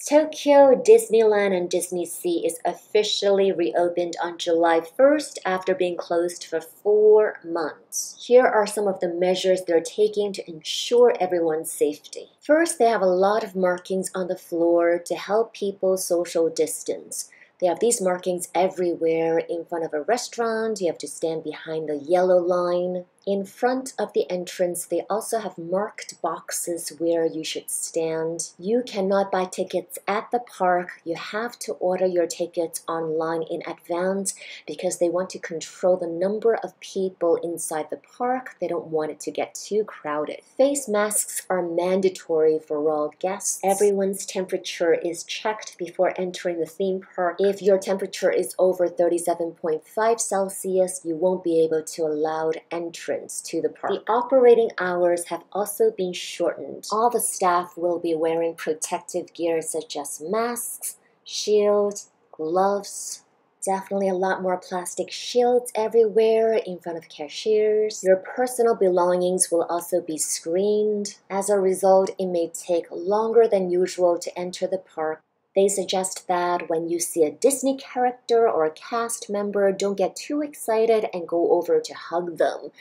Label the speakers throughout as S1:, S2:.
S1: Tokyo Disneyland and Disneysea is officially reopened on July 1st after being closed for 4 months. Here are some of the measures they're taking to ensure everyone's safety. First, they have a lot of markings on the floor to help people social distance. They have these markings everywhere. In front of a restaurant, you have to stand behind the yellow line. In front of the entrance, they also have marked boxes where you should stand. You cannot buy tickets at the park. You have to order your tickets online in advance because they want to control the number of people inside the park. They don't want it to get too crowded. Face masks are mandatory for all guests. Everyone's temperature is checked before entering the theme park. If your temperature is over 37.5 Celsius, you won't be able to allow entrance to the park. The operating hours have also been shortened. All the staff will be wearing protective gear such as masks, shields, gloves. Definitely a lot more plastic shields everywhere in front of cashiers. Your personal belongings will also be screened. As a result, it may take longer than usual to enter the park. They suggest that when you see a Disney character or a cast member, don't get too excited and go over to hug them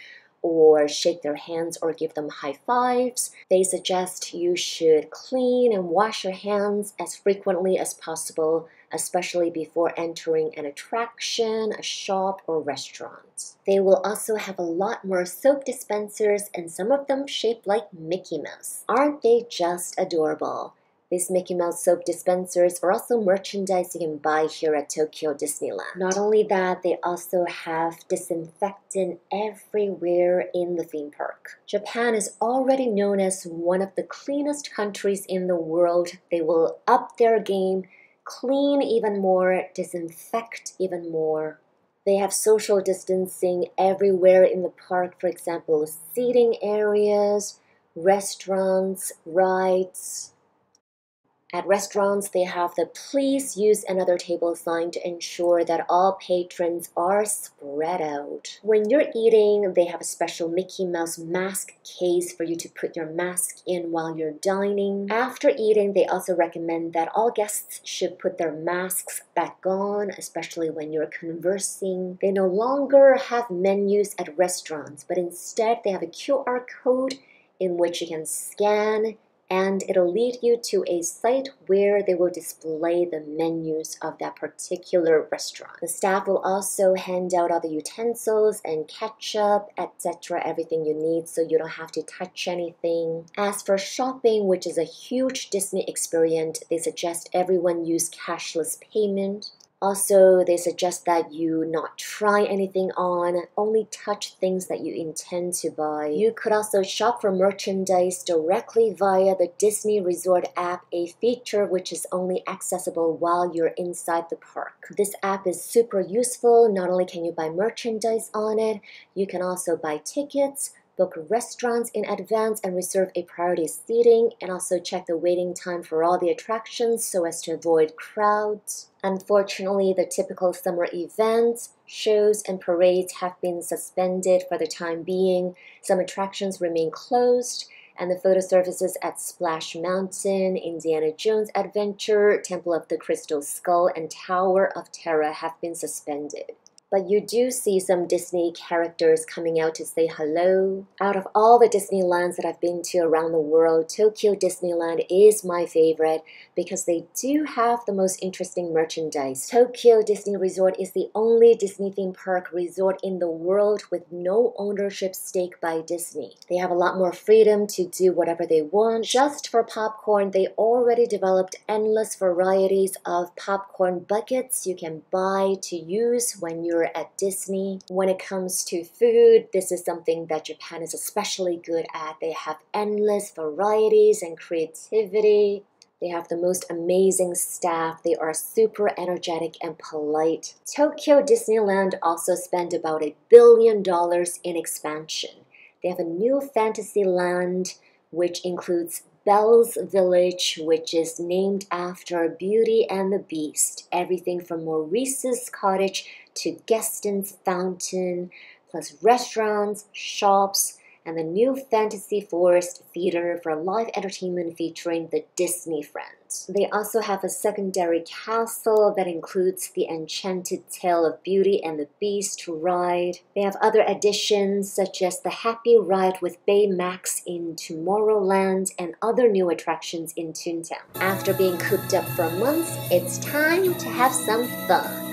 S1: or shake their hands or give them high fives. They suggest you should clean and wash your hands as frequently as possible, especially before entering an attraction, a shop, or restaurant. They will also have a lot more soap dispensers, and some of them shaped like Mickey Mouse. Aren't they just adorable? These Mickey Mouse soap dispensers are also merchandise you can buy here at Tokyo Disneyland. Not only that, they also have disinfectant everywhere in the theme park. Japan is already known as one of the cleanest countries in the world. They will up their game, clean even more, disinfect even more. They have social distancing everywhere in the park, for example, seating areas, restaurants, rides. At restaurants, they have the "Please use another table" sign to ensure that all patrons are spread out. When you're eating, they have a special Mickey Mouse mask case for you to put your mask in while you're dining. After eating, they also recommend that all guests should put their masks back on, especially when you're conversing. They no longer have menus at restaurants, but instead they have a QR code in which you can scan, and it'll lead you to a site where they will display the menus of that particular restaurant. The staff will also hand out all the utensils and ketchup, etc., everything you need, so you don't have to touch anything. As for shopping, which is a huge Disney experience, they suggest everyone use cashless payment. Also, they suggest that you not try anything on, only touch things that you intend to buy. You could also shop for merchandise directly via the Disney Resort app, a feature which is only accessible while you're inside the park. This app is super useful. Not only can you buy merchandise on it, you can also buy tickets, book restaurants in advance and reserve a priority seating, and also check the waiting time for all the attractions so as to avoid crowds. Unfortunately, the typical summer events, shows, and parades have been suspended for the time being. Some attractions remain closed, and the photo services at Splash Mountain, Indiana Jones Adventure, Temple of the Crystal Skull, and Tower of Terror have been suspended. But you do see some Disney characters coming out to say hello. Out of all the Disneylands that I've been to around the world, Tokyo Disneyland is my favorite because they do have the most interesting merchandise. Tokyo Disney Resort is the only Disney theme park resort in the world with no ownership stake by Disney. They have a lot more freedom to do whatever they want. Just for popcorn, they already developed endless varieties of popcorn buckets you can buy to use when you're at Disney. When it comes to food, this is something that Japan is especially good at. They have endless varieties and creativity. They have the most amazing staff. They are super energetic and polite. Tokyo Disneyland also spent about $1 billion in expansion. They have a new fantasy land, which includes Belle's Village, which is named after Beauty and the Beast. Everything from Maurice's cottage to Gaston's fountain, plus restaurants, shops, and the new Fantasy Forest Theater for live entertainment featuring the Disney friends. They also have a secondary castle that includes the Enchanted Tale of Beauty and the Beast ride. They have other additions such as the Happy Ride with Baymax in Tomorrowland and other new attractions in Toontown. After being cooped up for months, it's time to have some fun.